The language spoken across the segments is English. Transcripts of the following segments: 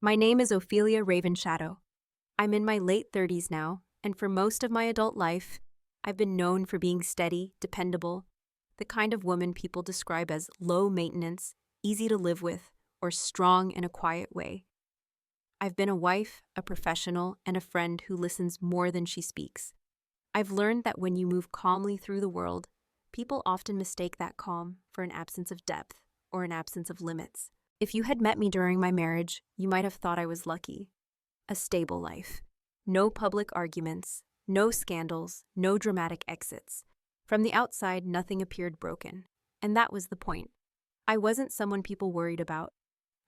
My name is Ophelia Ravenshadow. I'm in my late 30s now, and for most of my adult life, I've been known for being steady, dependable, the kind of woman people describe as low maintenance, easy to live with, or strong in a quiet way. I've been a wife, a professional, and a friend who listens more than she speaks. I've learned that when you move calmly through the world, people often mistake that calm for an absence of depth or an absence of limits. If you had met me during my marriage, you might have thought I was lucky. A stable life. No public arguments, no scandals, no dramatic exits. From the outside, nothing appeared broken. And that was the point. I wasn't someone people worried about.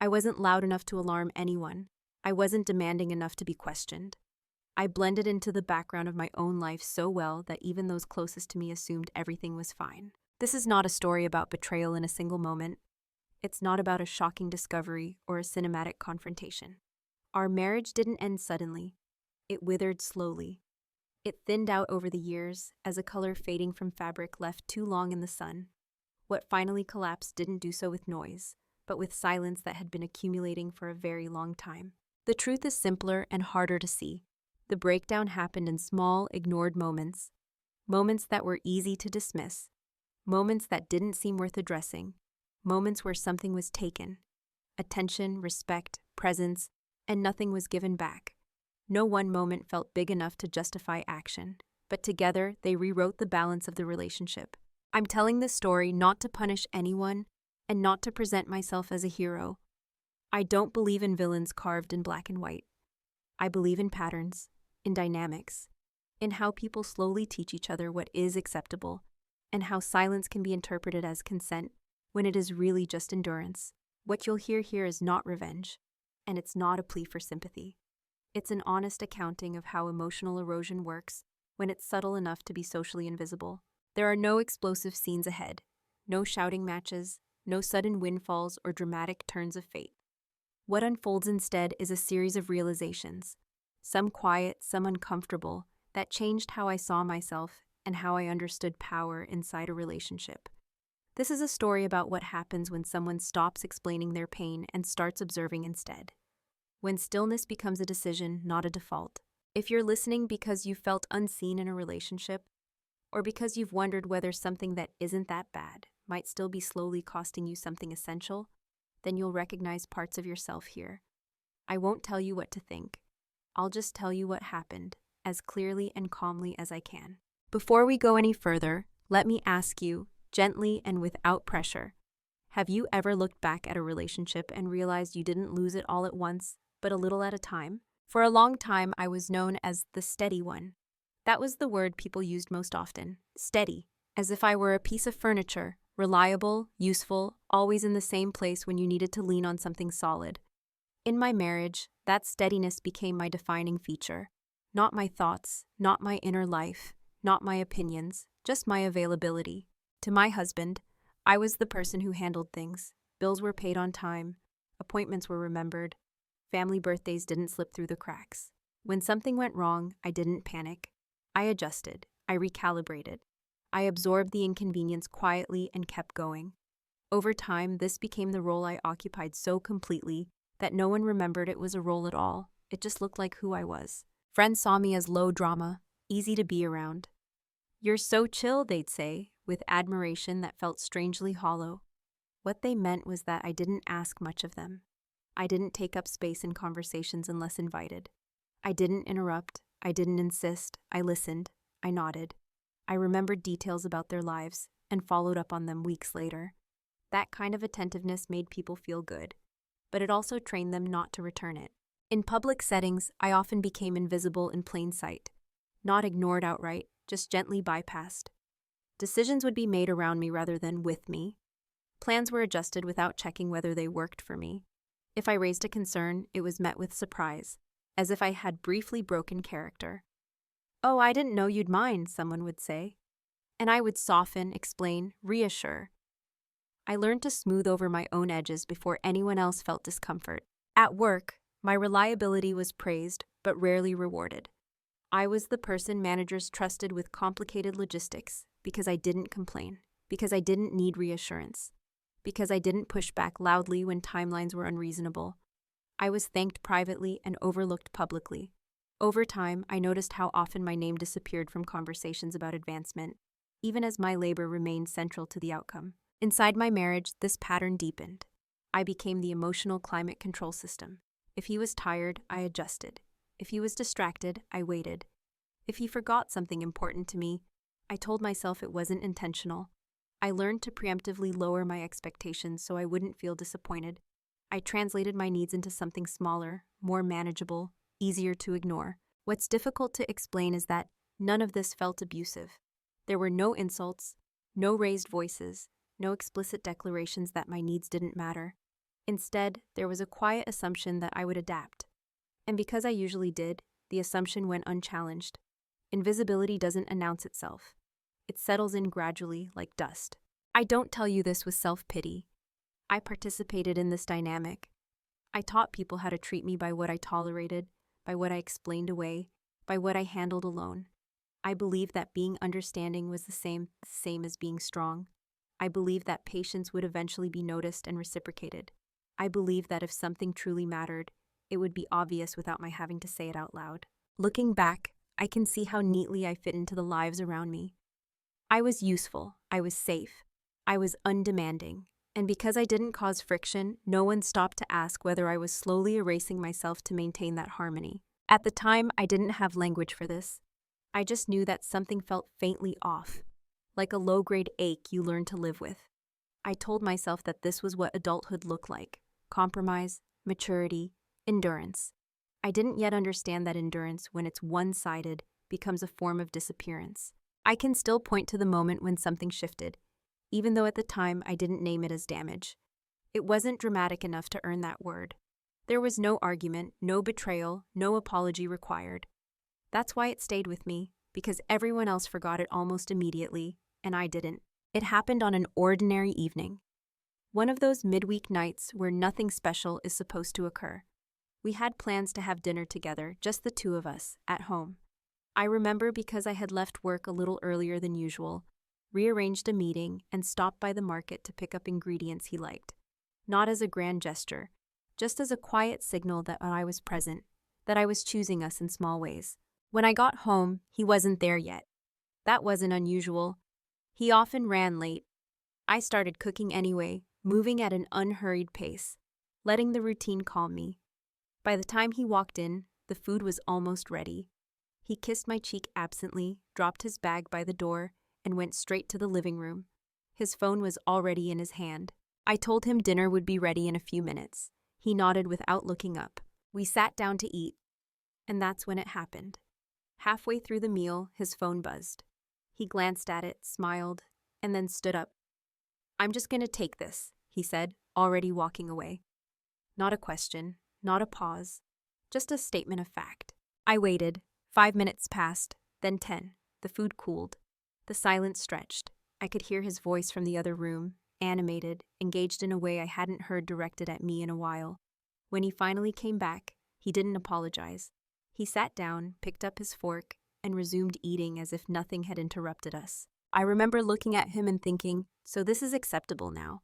I wasn't loud enough to alarm anyone. I wasn't demanding enough to be questioned. I blended into the background of my own life so well that even those closest to me assumed everything was fine. This is not a story about betrayal in a single moment. It's not about a shocking discovery or a cinematic confrontation. Our marriage didn't end suddenly. It withered slowly. It thinned out over the years as a color fading from fabric left too long in the sun. What finally collapsed didn't do so with noise, but with silence that had been accumulating for a very long time. The truth is simpler and harder to see. The breakdown happened in small, ignored moments. Moments that were easy to dismiss. Moments that didn't seem worth addressing. Moments where something was taken. Attention, respect, presence, and nothing was given back. No one moment felt big enough to justify action, but together they rewrote the balance of the relationship. I'm telling this story not to punish anyone and not to present myself as a hero. I don't believe in villains carved in black and white. I believe in patterns, in dynamics, in how people slowly teach each other what is acceptable, and how silence can be interpreted as consent when it is really just endurance. What you'll hear here is not revenge, and it's not a plea for sympathy. It's an honest accounting of how emotional erosion works when it's subtle enough to be socially invisible. There are no explosive scenes ahead, no shouting matches, no sudden windfalls or dramatic turns of fate. What unfolds instead is a series of realizations, some quiet, some uncomfortable, that changed how I saw myself and how I understood power inside a relationship. This is a story about what happens when someone stops explaining their pain and starts observing instead. When stillness becomes a decision, not a default. If you're listening because you felt unseen in a relationship, or because you've wondered whether something that isn't that bad might still be slowly costing you something essential, then you'll recognize parts of yourself here. I won't tell you what to think. I'll just tell you what happened, as clearly and calmly as I can. Before we go any further, let me ask you, gently and without pressure, have you ever looked back at a relationship and realized you didn't lose it all at once, but a little at a time? For a long time, I was known as the steady one. That was the word people used most often, steady, as if I were a piece of furniture, reliable, useful, always in the same place when you needed to lean on something solid. In my marriage, that steadiness became my defining feature. Not my thoughts, not my inner life, not my opinions, just my availability. To my husband, I was the person who handled things. Bills were paid on time, appointments were remembered, family birthdays didn't slip through the cracks. When something went wrong, I didn't panic. I adjusted, I recalibrated. I absorbed the inconvenience quietly and kept going. Over time, this became the role I occupied so completely that no one remembered it was a role at all. It just looked like who I was. Friends saw me as low drama, easy to be around. "You're so chill," they'd say, with admiration that felt strangely hollow. What they meant was that I didn't ask much of them. I didn't take up space in conversations unless invited. I didn't interrupt. I didn't insist. I listened. I nodded. I remembered details about their lives and followed up on them weeks later. That kind of attentiveness made people feel good, but it also trained them not to return it. In public settings, I often became invisible in plain sight, not ignored outright, just gently bypassed. Decisions would be made around me rather than with me. Plans were adjusted without checking whether they worked for me. If I raised a concern, it was met with surprise, as if I had briefly broken character. "Oh, I didn't know you'd mind," someone would say. And I would soften, explain, reassure. I learned to smooth over my own edges before anyone else felt discomfort. At work, my reliability was praised, but rarely rewarded. I was the person managers trusted with complicated logistics because I didn't complain, because I didn't need reassurance, because I didn't push back loudly when timelines were unreasonable. I was thanked privately and overlooked publicly. Over time, I noticed how often my name disappeared from conversations about advancement, even as my labor remained central to the outcome. Inside my marriage, this pattern deepened. I became the emotional climate control system. If he was tired, I adjusted. If he was distracted, I waited. If he forgot something important to me, I told myself it wasn't intentional. I learned to preemptively lower my expectations so I wouldn't feel disappointed. I translated my needs into something smaller, more manageable, easier to ignore. What's difficult to explain is that none of this felt abusive. There were no insults, no raised voices, no explicit declarations that my needs didn't matter. Instead, there was a quiet assumption that I would adapt. And because I usually did, the assumption went unchallenged. Invisibility doesn't announce itself. It settles in gradually, like dust. I don't tell you this with self-pity. I participated in this dynamic. I taught people how to treat me by what I tolerated, by what I explained away, by what I handled alone. I believed that being understanding was the same as being strong. I believed that patience would eventually be noticed and reciprocated. I believed that if something truly mattered, it would be obvious without my having to say it out loud. Looking back, I can see how neatly I fit into the lives around me. I was useful, I was safe, I was undemanding, and because I didn't cause friction, no one stopped to ask whether I was slowly erasing myself to maintain that harmony. At the time, I didn't have language for this. I just knew that something felt faintly off, like a low-grade ache you learn to live with. I told myself that this was what adulthood looked like: compromise, maturity, endurance. I didn't yet understand that endurance, when it's one-sided, becomes a form of disappearance. I can still point to the moment when something shifted, even though at the time I didn't name it as damage. It wasn't dramatic enough to earn that word. There was no argument, no betrayal, no apology required. That's why it stayed with me, because everyone else forgot it almost immediately, and I didn't. It happened on an ordinary evening. One of those midweek nights where nothing special is supposed to occur. We had plans to have dinner together, just the two of us, at home. I remember because I had left work a little earlier than usual, rearranged a meeting, and stopped by the market to pick up ingredients he liked. Not as a grand gesture, just as a quiet signal that I was present, that I was choosing us in small ways. When I got home, he wasn't there yet. That wasn't unusual. He often ran late. I started cooking anyway, moving at an unhurried pace, letting the routine calm me. By the time he walked in, the food was almost ready. He kissed my cheek absently, dropped his bag by the door, and went straight to the living room. His phone was already in his hand. I told him dinner would be ready in a few minutes. He nodded without looking up. We sat down to eat, and that's when it happened. Halfway through the meal, his phone buzzed. He glanced at it, smiled, and then stood up. "I'm just going to take this," he said, already walking away. Not a question, not a pause, just a statement of fact. I waited. 5 minutes passed, then 10. The food cooled. The silence stretched. I could hear his voice from the other room, animated, engaged in a way I hadn't heard directed at me in a while. When he finally came back, he didn't apologize. He sat down, picked up his fork, and resumed eating as if nothing had interrupted us. I remember looking at him and thinking, so this is acceptable now.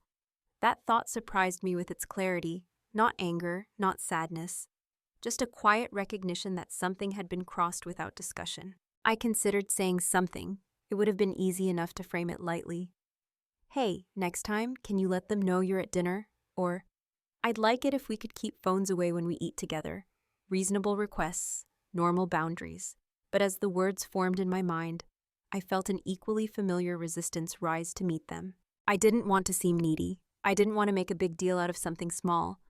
That thought surprised me with its clarity, not anger, not sadness, just a quiet recognition that something had been crossed without discussion. I considered saying something. It would have been easy enough to frame it lightly. "Hey, next time, can you let them know you're at dinner?" Or, "I'd like it if we could keep phones away when we eat together." Reasonable requests, normal boundaries. But as the words formed in my mind, I felt an equally familiar resistance rise to meet them. I didn't want to seem needy. I didn't want to make a big deal out of something small.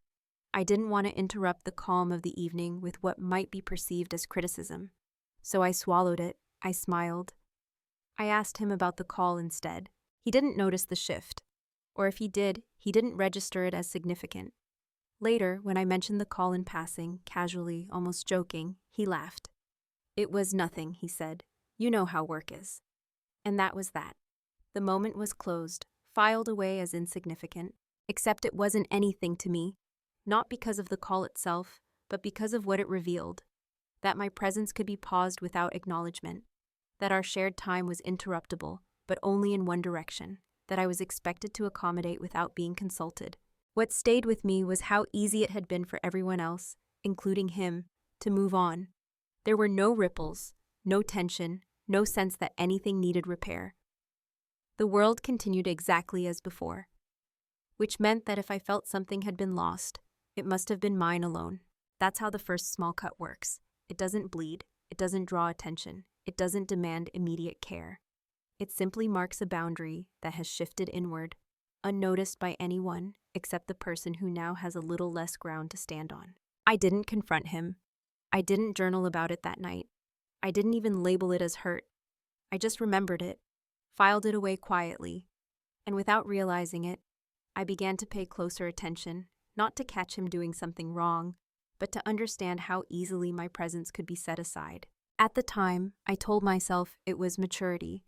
I didn't want to interrupt the calm of the evening with what might be perceived as criticism. So I swallowed it. I smiled. I asked him about the call instead. He didn't notice the shift. Or if he did, he didn't register it as significant. Later, when I mentioned the call in passing, casually, almost joking, he laughed. "It was nothing," he said. "You know how work is." And that was that. The moment was closed, filed away as insignificant, except it wasn't anything to me, not because of the call itself, but because of what it revealed. That my presence could be paused without acknowledgement, that our shared time was interruptible, but only in one direction, that I was expected to accommodate without being consulted. What stayed with me was how easy it had been for everyone else, including him, to move on. There were no ripples, no tension, no sense that anything needed repair. The world continued exactly as before, which meant that if I felt something had been lost, it must have been mine alone. That's how the first small cut works. It doesn't bleed, it doesn't draw attention, it doesn't demand immediate care. It simply marks a boundary that has shifted inward, unnoticed by anyone except the person who now has a little less ground to stand on. I didn't confront him. I didn't journal about it that night. I didn't even label it as hurt. I just remembered it, filed it away quietly, and without realizing it, I began to pay closer attention, not to catch him doing something wrong, but to understand how easily my presence could be set aside. At the time, I told myself it was maturity,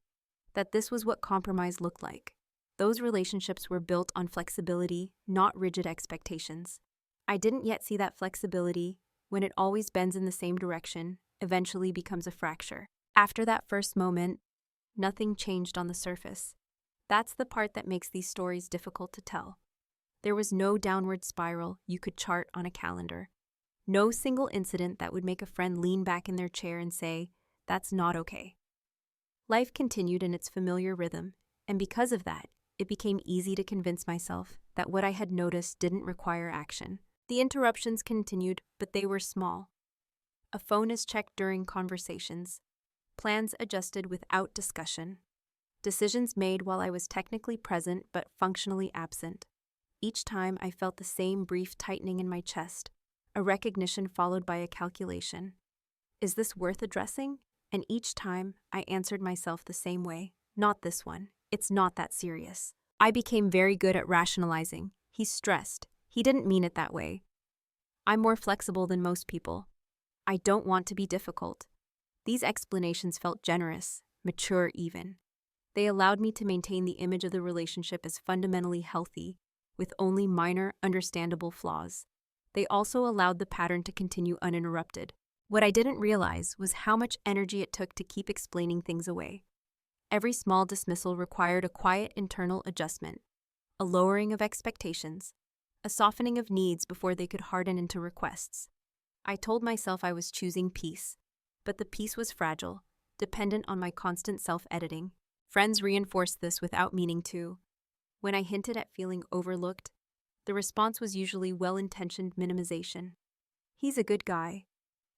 that this was what compromise looked like. Those relationships were built on flexibility, not rigid expectations. I didn't yet see that flexibility, when it always bends in the same direction, eventually becomes a fracture. After that first moment, nothing changed on the surface. That's the part that makes these stories difficult to tell. There was no downward spiral you could chart on a calendar. No single incident that would make a friend lean back in their chair and say, "That's not okay." Life continued in its familiar rhythm, and because of that, it became easy to convince myself that what I had noticed didn't require action. The interruptions continued, but they were small. A phone is checked during conversations, plans adjusted without discussion, decisions made while I was technically present but functionally absent. Each time I felt the same brief tightening in my chest, a recognition followed by a calculation. Is this worth addressing? And each time I answered myself the same way. Not this one. It's not that serious. I became very good at rationalizing. He's stressed. He didn't mean it that way. I'm more flexible than most people. I don't want to be difficult. These explanations felt generous, mature even. They allowed me to maintain the image of the relationship as fundamentally healthy, with only minor, understandable flaws. They also allowed the pattern to continue uninterrupted. What I didn't realize was how much energy it took to keep explaining things away. Every small dismissal required a quiet internal adjustment, a lowering of expectations, a softening of needs before they could harden into requests. I told myself I was choosing peace, but the peace was fragile, dependent on my constant self-editing. Friends reinforced this without meaning to. When I hinted at feeling overlooked, the response was usually well-intentioned minimization. He's a good guy.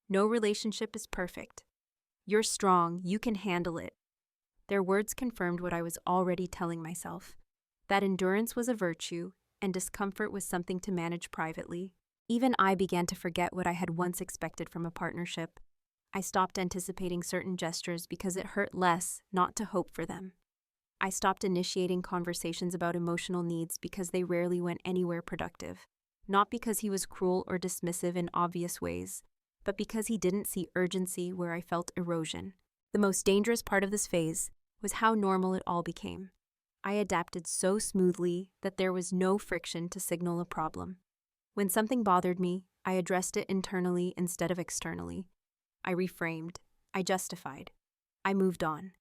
No relationship is perfect. You're strong, you can handle it. Their words confirmed what I was already telling myself, that endurance was a virtue and discomfort was something to manage privately. Even I began to forget what I had once expected from a partnership. I stopped anticipating certain gestures because it hurt less not to hope for them. I stopped initiating conversations about emotional needs because they rarely went anywhere productive, not because he was cruel or dismissive in obvious ways, but because he didn't see urgency where I felt erosion. The most dangerous part of this phase was how normal it all became. I adapted so smoothly that there was no friction to signal a problem. When something bothered me, I addressed it internally instead of externally. I reframed. I justified. I moved on.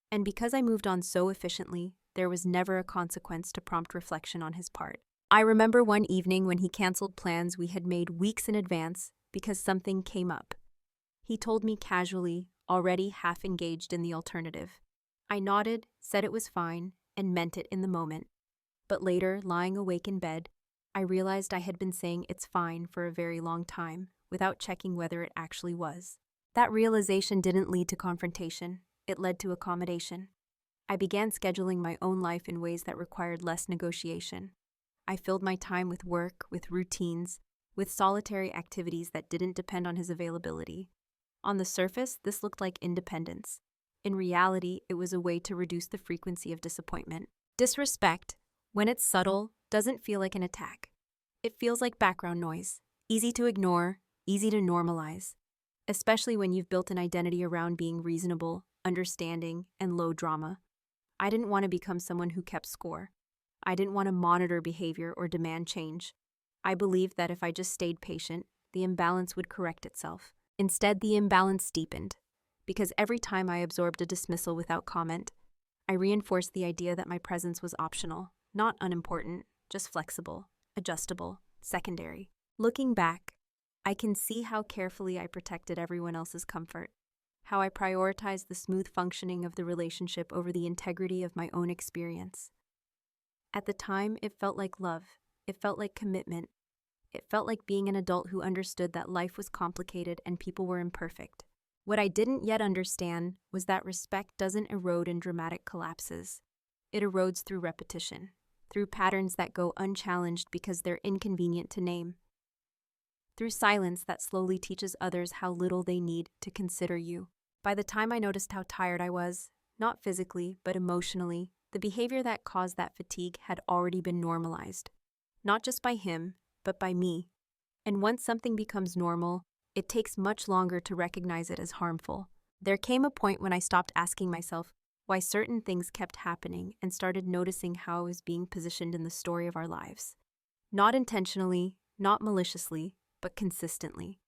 And because I moved on so efficiently, there was never a consequence to prompt reflection on his part. I remember one evening when he canceled plans we had made weeks in advance because something came up. He told me casually, already half engaged in the alternative. I nodded, said it was fine, and meant it in the moment. But later, lying awake in bed, I realized I had been saying it's fine for a very long time, without checking whether it actually was. That realization didn't lead to confrontation. It led to accommodation. I began scheduling my own life in ways that required less negotiation. I filled my time with work, with routines, with solitary activities that didn't depend on his availability. On the surface, this looked like independence. In reality, it was a way to reduce the frequency of disappointment. Disrespect, when it's subtle, doesn't feel like an attack. It feels like background noise, easy to ignore, easy to normalize, especially when you've built an identity around being reasonable, understanding, and low drama. I didn't want to become someone who kept score. I didn't want to monitor behavior or demand change. I believed that if I just stayed patient, the imbalance would correct itself. Instead, the imbalance deepened, because every time I absorbed a dismissal without comment, I reinforced the idea that my presence was optional, not unimportant, just flexible. adjustable, secondary. Looking back, I can see how carefully I protected everyone else's comfort, how I prioritized the smooth functioning of the relationship over the integrity of my own experience. At the time, it felt like love. It felt like commitment. It felt like being an adult who understood that life was complicated and people were imperfect. What I didn't yet understand was that respect doesn't erode in dramatic collapses. It erodes through repetition, through patterns that go unchallenged because they're inconvenient to name, through silence that slowly teaches others how little they need to consider you. By the time I noticed how tired I was, not physically, but emotionally, the behavior that caused that fatigue had already been normalized. Not just by him, but by me. And once something becomes normal, it takes much longer to recognize it as harmful. There came a point when I stopped asking myself why certain things kept happening and started noticing how I was being positioned in the story of our lives. Not intentionally, not maliciously, but consistently.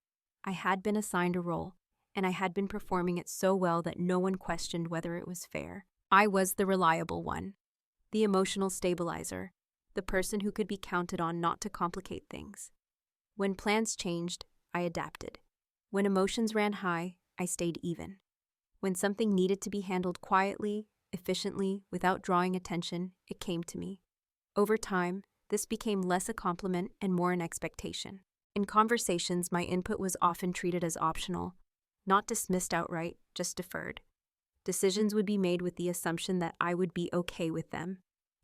I had been assigned a role, and I had been performing it so well that no one questioned whether it was fair. I was the reliable one, the emotional stabilizer, the person who could be counted on not to complicate things. When plans changed, I adapted. When emotions ran high, I stayed even. When something needed to be handled quietly, efficiently, without drawing attention, it came to me. Over time, this became less a compliment and more an expectation. In conversations, my input was often treated as optional, not dismissed outright, just deferred. Decisions would be made with the assumption that I would be okay with them.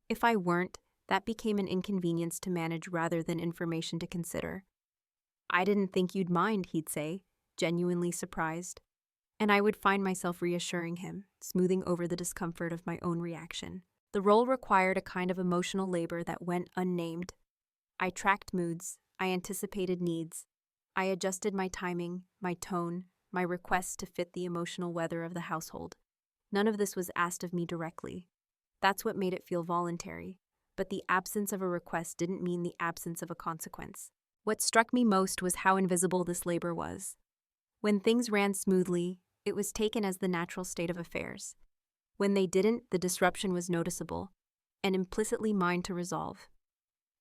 If I weren't, that became an inconvenience to manage rather than information to consider. "I didn't think you'd mind," he'd say, genuinely surprised. And I would find myself reassuring him, smoothing over the discomfort of my own reaction. The role required a kind of emotional labor that went unnamed. I tracked moods, I anticipated needs, I adjusted my timing, my tone, my requests to fit the emotional weather of the household. None of this was asked of me directly. That's what made it feel voluntary. But the absence of a request didn't mean the absence of a consequence. What struck me most was how invisible this labor was. When things ran smoothly, it was taken as the natural state of affairs. When they didn't, the disruption was noticeable and implicitly mine to resolve.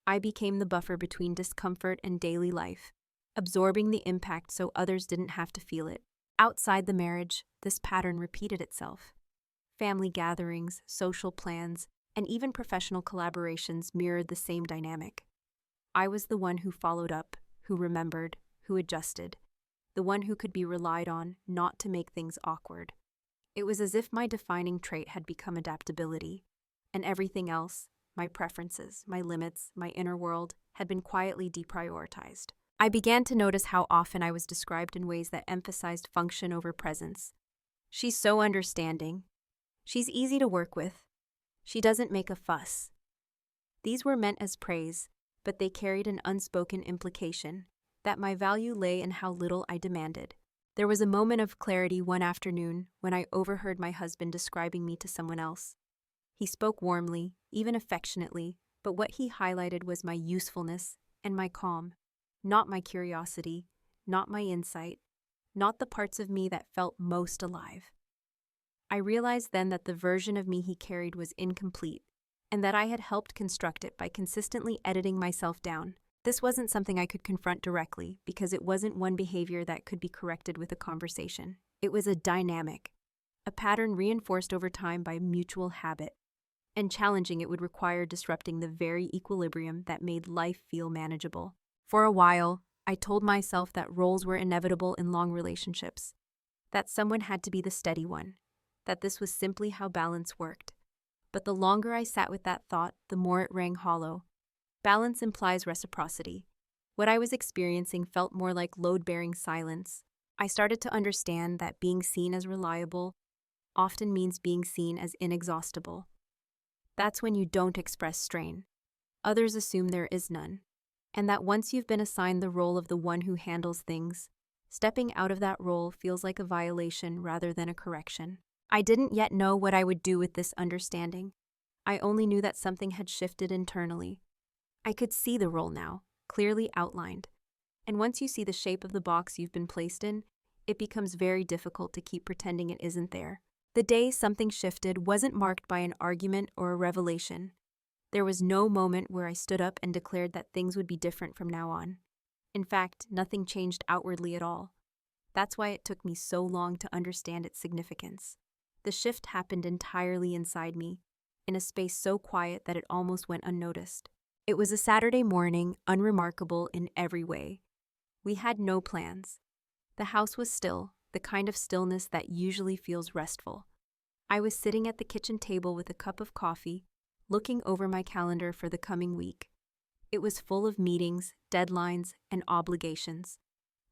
I became the buffer between discomfort and daily life, absorbing the impact so others didn't have to feel it. Outside the marriage, this pattern repeated itself. Family gatherings, social plans, and even professional collaborations mirrored the same dynamic. I was the one who followed up, who remembered, who adjusted, the one who could be relied on not to make things awkward. It was as if my defining trait had become adaptability, and everything else, my preferences, my limits, my inner world, had been quietly deprioritized. I began to notice how often I was described in ways that emphasized function over presence. "She's so understanding. She's easy to work with. She doesn't make a fuss." These were meant as praise, but they carried an unspoken implication, that my value lay in how little I demanded. There was a moment of clarity one afternoon when I overheard my husband describing me to someone else. He spoke warmly, even affectionately, but what he highlighted was my usefulness and my calm, not my curiosity, not my insight, not the parts of me that felt most alive. I realized then that the version of me he carried was incomplete, and that I had helped construct it by consistently editing myself down. This wasn't something I could confront directly, because it wasn't one behavior that could be corrected with a conversation. It was a dynamic, a pattern reinforced over time by mutual habit, and challenging it would require disrupting the very equilibrium that made life feel manageable. For a while, I told myself that roles were inevitable in long relationships, that someone had to be the steady one, that this was simply how balance worked. But the longer I sat with that thought, the more it rang hollow. Balance implies reciprocity. What I was experiencing felt more like load-bearing silence. I started to understand that being seen as reliable often means being seen as inexhaustible. That's when you don't express strain. Others assume there is none. And that once you've been assigned the role of the one who handles things, stepping out of that role feels like a violation rather than a correction. I didn't yet know what I would do with this understanding. I only knew that something had shifted internally. I could see the role now, clearly outlined. And once you see the shape of the box you've been placed in, it becomes very difficult to keep pretending it isn't there. The day something shifted wasn't marked by an argument or a revelation. There was no moment where I stood up and declared that things would be different from now on. In fact, nothing changed outwardly at all. That's why it took me so long to understand its significance. The shift happened entirely inside me, in a space so quiet that it almost went unnoticed. It was a Saturday morning, unremarkable in every way. We had no plans. The house was still, the kind of stillness that usually feels restful. I was sitting at the kitchen table with a cup of coffee, looking over my calendar for the coming week. It was full of meetings, deadlines, and obligations,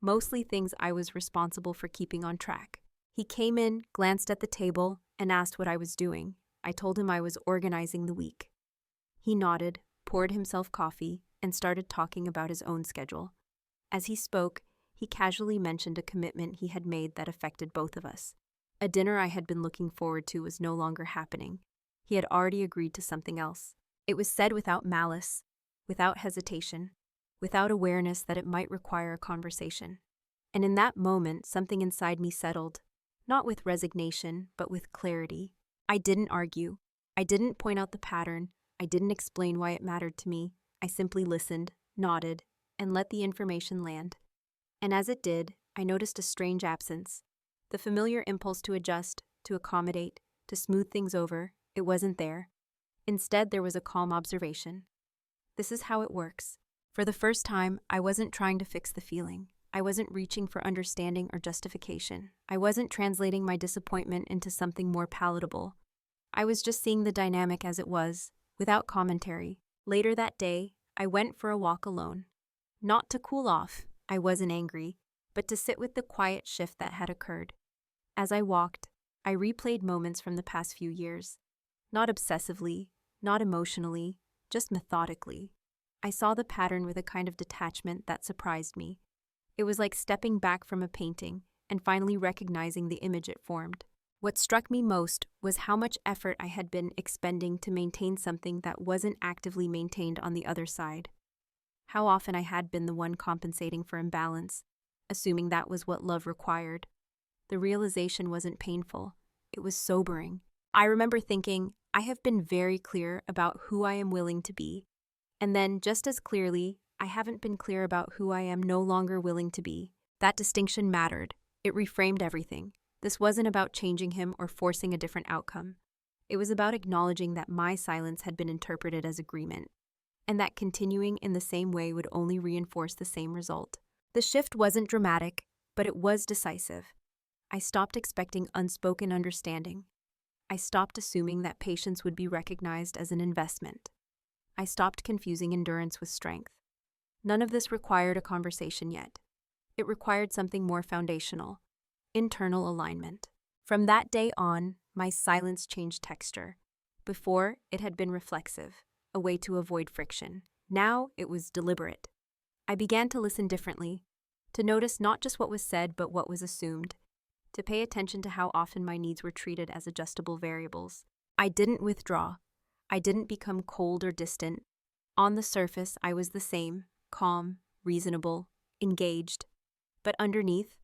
mostly things I was responsible for keeping on track. He came in, glanced at the table, and asked what I was doing. I told him I was organizing the week. He nodded, poured himself coffee, and started talking about his own schedule. As he spoke, he casually mentioned a commitment he had made that affected both of us. A dinner I had been looking forward to was no longer happening. He had already agreed to something else. It was said without malice, without hesitation, without awareness that it might require a conversation. And in that moment, something inside me settled, not with resignation, but with clarity. I didn't argue. I didn't point out the pattern. I didn't explain why it mattered to me. I simply listened, nodded, and let the information land. And as it did, I noticed a strange absence. The familiar impulse to adjust, to accommodate, to smooth things over, it wasn't there. Instead, there was a calm observation. This is how it works. For the first time, I wasn't trying to fix the feeling. I wasn't reaching for understanding or justification. I wasn't translating my disappointment into something more palatable. I was just seeing the dynamic as it was, without commentary. Later that day, I went for a walk alone. Not to cool off, I wasn't angry, but to sit with the quiet shift that had occurred. As I walked, I replayed moments from the past few years. Not obsessively, not emotionally, just methodically. I saw the pattern with a kind of detachment that surprised me. It was like stepping back from a painting and finally recognizing the image it formed. What struck me most was how much effort I had been expending to maintain something that wasn't actively maintained on the other side. How often I had been the one compensating for imbalance, assuming that was what love required. The realization wasn't painful. It was sobering. I remember thinking, I have been very clear about who I am willing to be. And then, just as clearly, I haven't been clear about who I am no longer willing to be. That distinction mattered. It reframed everything. This wasn't about changing him or forcing a different outcome. It was about acknowledging that my silence had been interpreted as agreement, and that continuing in the same way would only reinforce the same result. The shift wasn't dramatic, but it was decisive. I stopped expecting unspoken understanding. I stopped assuming that patience would be recognized as an investment. I stopped confusing endurance with strength. None of this required a conversation yet. It required something more foundational: internal alignment. From that day on, my silence changed texture. Before, it had been reflexive, a way to avoid friction. Now, it was deliberate. I began to listen differently, to notice not just what was said, but what was assumed, to pay attention to how often my needs were treated as adjustable variables. I didn't withdraw. I didn't become cold or distant. On the surface, I was the same, calm, reasonable, engaged. But underneath,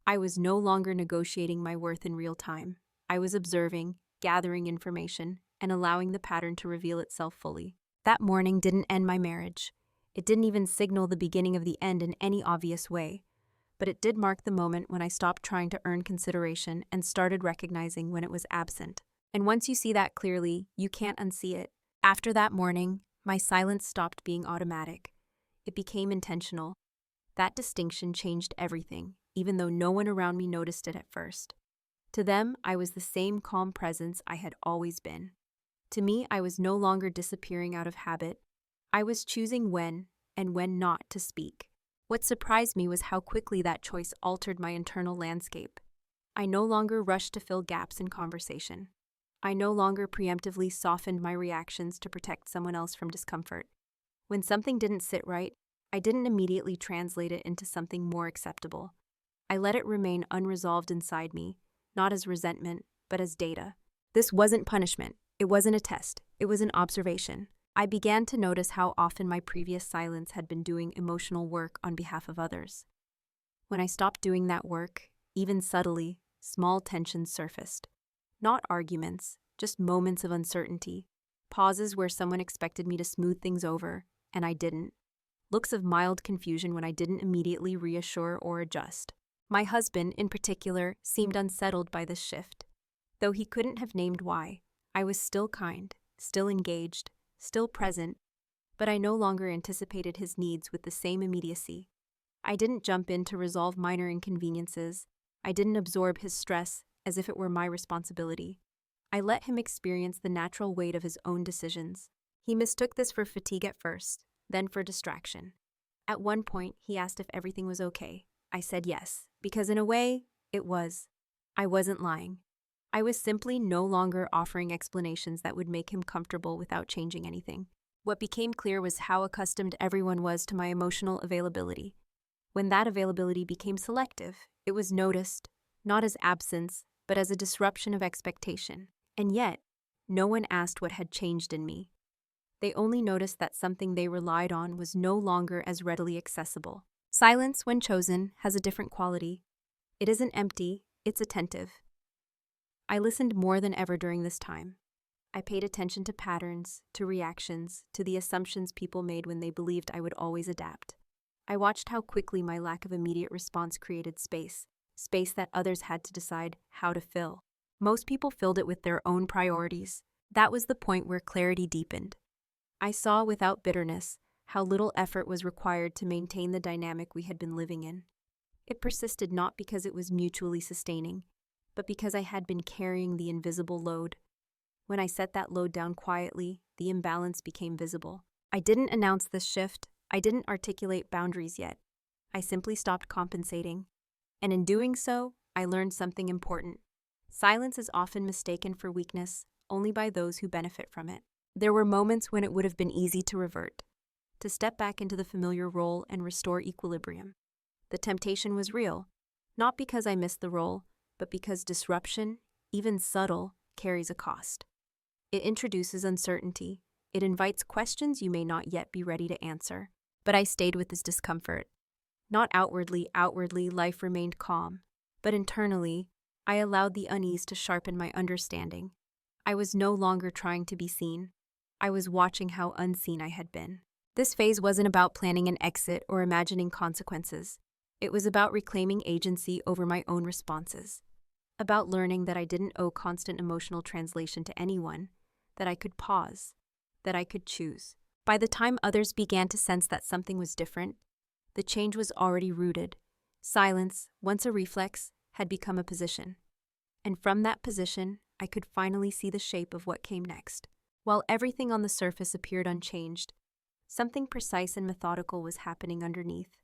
I was no longer negotiating my worth in real time. I was observing, gathering information, and allowing the pattern to reveal itself fully. That morning didn't end my marriage. It didn't even signal the beginning of the end in any obvious way. But it did mark the moment when I stopped trying to earn consideration and started recognizing when it was absent. And once you see that clearly, you can't unsee it. After that morning, my silence stopped being automatic. It became intentional. That distinction changed everything, even though no one around me noticed it at first. To them, I was the same calm presence I had always been. To me, I was no longer disappearing out of habit. I was choosing when and when not to speak. What surprised me was how quickly that choice altered my internal landscape. I no longer rushed to fill gaps in conversation. I no longer preemptively softened my reactions to protect someone else from discomfort. When something didn't sit right, I didn't immediately translate it into something more acceptable. I let it remain unresolved inside me, not as resentment, but as data. This wasn't punishment. It wasn't a test. It was an observation. I began to notice how often my previous silence had been doing emotional work on behalf of others. When I stopped doing that work, even subtly, small tensions surfaced. Not arguments, just moments of uncertainty. Pauses where someone expected me to smooth things over, and I didn't. Looks of mild confusion when I didn't immediately reassure or adjust. My husband, in particular, seemed unsettled by this shift. Though he couldn't have named why, I was still kind, still engaged, still present, but I no longer anticipated his needs with the same immediacy. I didn't jump in to resolve minor inconveniences. I didn't absorb his stress as if it were my responsibility. I let him experience the natural weight of his own decisions. He mistook this for fatigue at first, then for distraction. At one point, he asked if everything was okay. I said yes, because in a way, it was. I wasn't lying. I was simply no longer offering explanations that would make him comfortable without changing anything. What became clear was how accustomed everyone was to my emotional availability. When that availability became selective, it was noticed, not as absence, but as a disruption of expectation. And yet, no one asked what had changed in me. They only noticed that something they relied on was no longer as readily accessible. Silence, when chosen, has a different quality. It isn't empty, it's attentive. I listened more than ever during this time. I paid attention to patterns, to reactions, to the assumptions people made when they believed I would always adapt. I watched how quickly my lack of immediate response created space that others had to decide how to fill. Most people filled it with their own priorities. That was the point where clarity deepened. I saw without bitterness how little effort was required to maintain the dynamic we had been living in. It persisted not because it was mutually sustaining, but because I had been carrying the invisible load. When I set that load down quietly, the imbalance became visible. I didn't announce this shift. I didn't articulate boundaries yet. I simply stopped compensating. And in doing so, I learned something important. Silence is often mistaken for weakness only by those who benefit from it. There were moments when it would have been easy to revert, to step back into the familiar role and restore equilibrium. The temptation was real, not because I missed the role, but because disruption, even subtle, carries a cost. It introduces uncertainty. It invites questions you may not yet be ready to answer. But I stayed with this discomfort. Not outwardly, life remained calm. But internally, I allowed the unease to sharpen my understanding. I was no longer trying to be seen. I was watching how unseen I had been. This phase wasn't about planning an exit or imagining consequences. It was about reclaiming agency over my own responses. About learning that I didn't owe constant emotional translation to anyone, that I could pause, that I could choose. By the time others began to sense that something was different, the change was already rooted. Silence, once a reflex, had become a position. And from that position, I could finally see the shape of what came next. While everything on the surface appeared unchanged, something precise and methodical was happening underneath.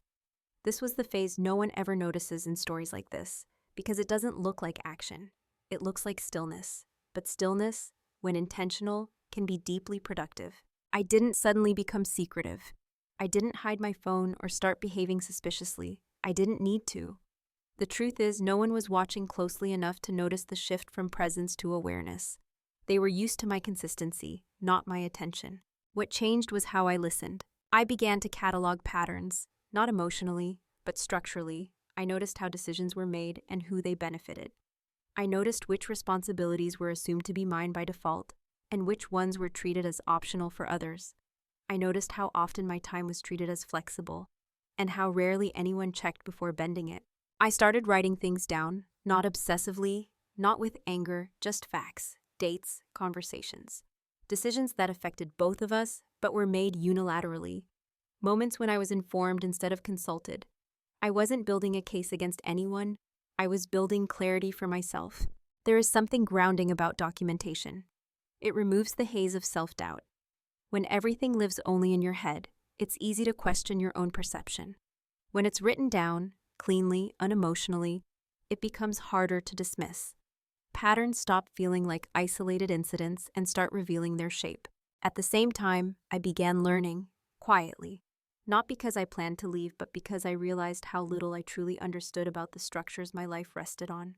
This was the phase no one ever notices in stories like this, because it doesn't look like action. It looks like stillness. But stillness, when intentional, can be deeply productive. I didn't suddenly become secretive. I didn't hide my phone or start behaving suspiciously. I didn't need to. The truth is, no one was watching closely enough to notice the shift from presence to awareness. They were used to my consistency, not my attention. What changed was how I listened. I began to catalog patterns, not emotionally, but structurally. I noticed how decisions were made and who they benefited. I noticed which responsibilities were assumed to be mine by default, and which ones were treated as optional for others. I noticed how often my time was treated as flexible, and how rarely anyone checked before bending it. I started writing things down, not obsessively, not with anger, just facts, dates, conversations. Decisions that affected both of us, but were made unilaterally. Moments when I was informed instead of consulted. I wasn't building a case against anyone. I was building clarity for myself. There is something grounding about documentation. It removes the haze of self-doubt. When everything lives only in your head, it's easy to question your own perception. When it's written down, cleanly, unemotionally, it becomes harder to dismiss. Patterns stop feeling like isolated incidents and start revealing their shape. At the same time, I began learning, quietly. Not because I planned to leave, but because I realized how little I truly understood about the structures my life rested on.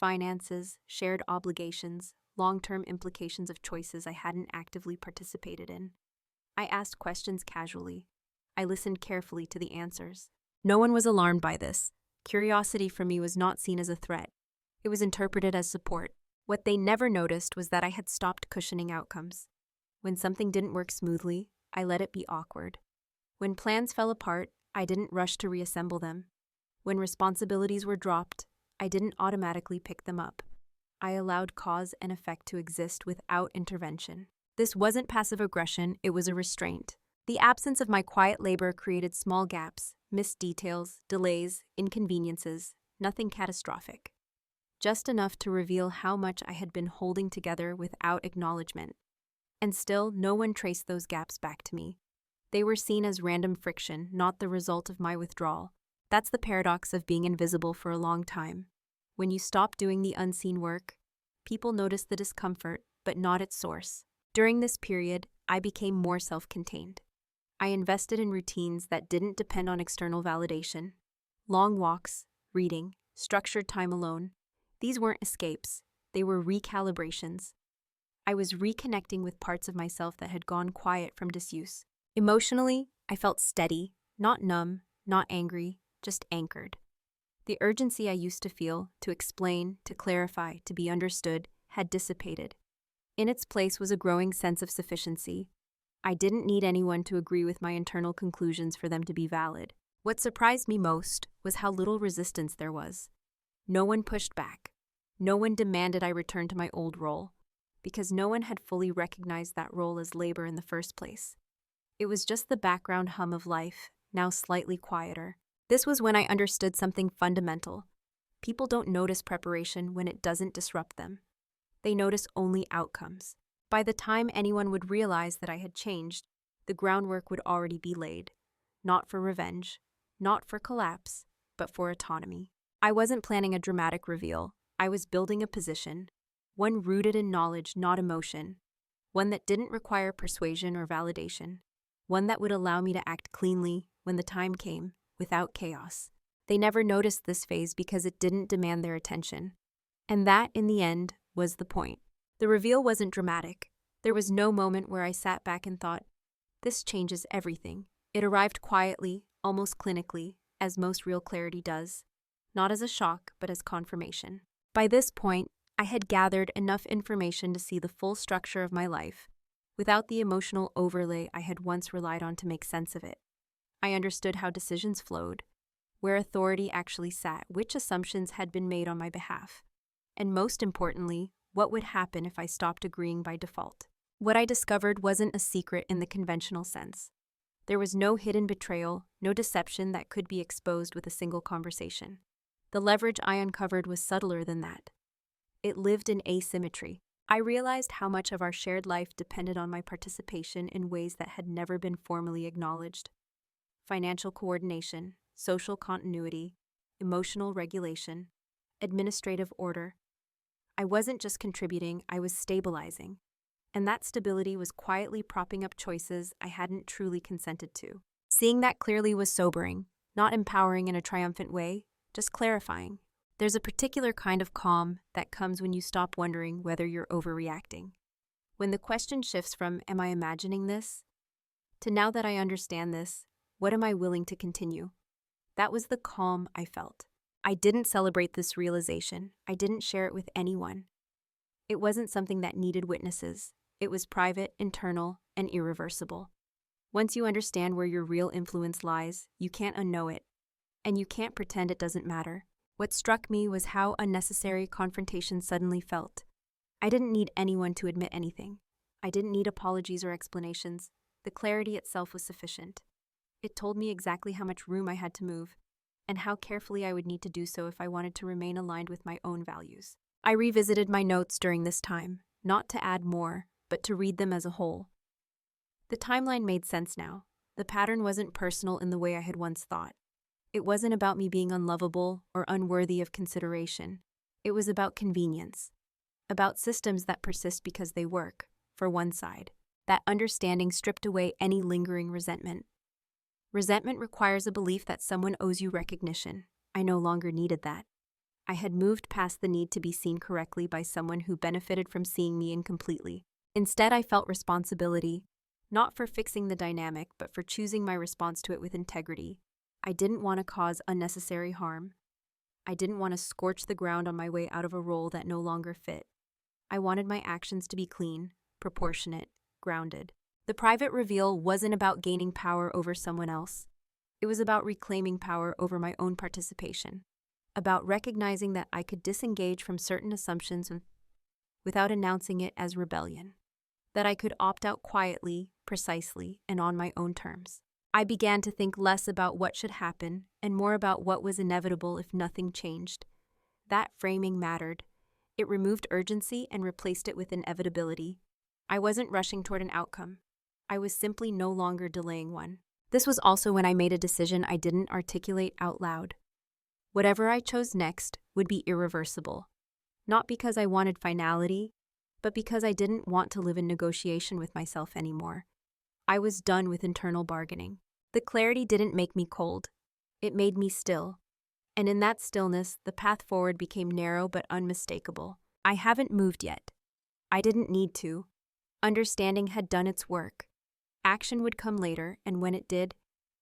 Finances, shared obligations, long-term implications of choices I hadn't actively participated in. I asked questions casually. I listened carefully to the answers. No one was alarmed by this. Curiosity for me was not seen as a threat. It was interpreted as support. What they never noticed was that I had stopped cushioning outcomes. When something didn't work smoothly, I let it be awkward. When plans fell apart, I didn't rush to reassemble them. When responsibilities were dropped, I didn't automatically pick them up. I allowed cause and effect to exist without intervention. This wasn't passive aggression, it was a restraint. The absence of my quiet labor created small gaps, missed details, delays, inconveniences, nothing catastrophic. Just enough to reveal how much I had been holding together without acknowledgement. And still, no one traced those gaps back to me. They were seen as random friction, not the result of my withdrawal. That's the paradox of being invisible for a long time. When you stop doing the unseen work, people notice the discomfort, but not its source. During this period, I became more self-contained. I invested in routines that didn't depend on external validation. Long walks, reading, structured time alone. These weren't escapes, they were recalibrations. I was reconnecting with parts of myself that had gone quiet from disuse. Emotionally, I felt steady, not numb, not angry, just anchored. The urgency I used to feel, to explain, to clarify, to be understood, had dissipated. In its place was a growing sense of sufficiency. I didn't need anyone to agree with my internal conclusions for them to be valid. What surprised me most was how little resistance there was. No one pushed back. No one demanded I return to my old role, because no one had fully recognized that role as labor in the first place. It was just the background hum of life, now slightly quieter. This was when I understood something fundamental. People don't notice preparation when it doesn't disrupt them. They notice only outcomes. By the time anyone would realize that I had changed, the groundwork would already be laid. Not for revenge, not for collapse, but for autonomy. I wasn't planning a dramatic reveal. I was building a position, one rooted in knowledge, not emotion, one that didn't require persuasion or validation, one that would allow me to act cleanly when the time came, without chaos. They never noticed this phase because it didn't demand their attention. And that, in the end, was the point. The reveal wasn't dramatic. There was no moment where I sat back and thought, this changes everything. It arrived quietly, almost clinically, as most real clarity does. Not as a shock, but as confirmation. By this point, I had gathered enough information to see the full structure of my life, without the emotional overlay I had once relied on to make sense of it. I understood how decisions flowed, where authority actually sat, which assumptions had been made on my behalf, and most importantly, what would happen if I stopped agreeing by default. What I discovered wasn't a secret in the conventional sense. There was no hidden betrayal, no deception that could be exposed with a single conversation. The leverage I uncovered was subtler than that. It lived in asymmetry. I realized how much of our shared life depended on my participation in ways that had never been formally acknowledged. Financial coordination, social continuity, emotional regulation, administrative order. I wasn't just contributing, I was stabilizing. And that stability was quietly propping up choices I hadn't truly consented to. Seeing that clearly was sobering, not empowering in a triumphant way, just clarifying. There's a particular kind of calm that comes when you stop wondering whether you're overreacting. When the question shifts from, am I imagining this? To now that I understand this, what am I willing to continue? That was the calm I felt. I didn't celebrate this realization. I didn't share it with anyone. It wasn't something that needed witnesses. It was private, internal, and irreversible. Once you understand where your real influence lies, you can't unknow it. And you can't pretend it doesn't matter. What struck me was how unnecessary confrontation suddenly felt. I didn't need anyone to admit anything. I didn't need apologies or explanations. The clarity itself was sufficient. It told me exactly how much room I had to move, and how carefully I would need to do so if I wanted to remain aligned with my own values. I revisited my notes during this time, not to add more, but to read them as a whole. The timeline made sense now. The pattern wasn't personal in the way I had once thought. It wasn't about me being unlovable or unworthy of consideration. It was about convenience, about systems that persist because they work, for one side. That understanding stripped away any lingering resentment. Resentment requires a belief that someone owes you recognition. I no longer needed that. I had moved past the need to be seen correctly by someone who benefited from seeing me incompletely. Instead, I felt responsibility, not for fixing the dynamic, but for choosing my response to it with integrity. I didn't want to cause unnecessary harm. I didn't want to scorch the ground on my way out of a role that no longer fit. I wanted my actions to be clean, proportionate, grounded. The private reveal wasn't about gaining power over someone else. It was about reclaiming power over my own participation, about recognizing that I could disengage from certain assumptions without announcing it as rebellion, that I could opt out quietly, precisely, and on my own terms. I began to think less about what should happen and more about what was inevitable if nothing changed. That framing mattered. It removed urgency and replaced it with inevitability. I wasn't rushing toward an outcome. I was simply no longer delaying one. This was also when I made a decision I didn't articulate out loud. Whatever I chose next would be irreversible, not because I wanted finality, but because I didn't want to live in negotiation with myself anymore. I was done with internal bargaining. The clarity didn't make me cold. It made me still. And in that stillness, the path forward became narrow but unmistakable. I haven't moved yet. I didn't need to. Understanding had done its work. Action would come later, and when it did,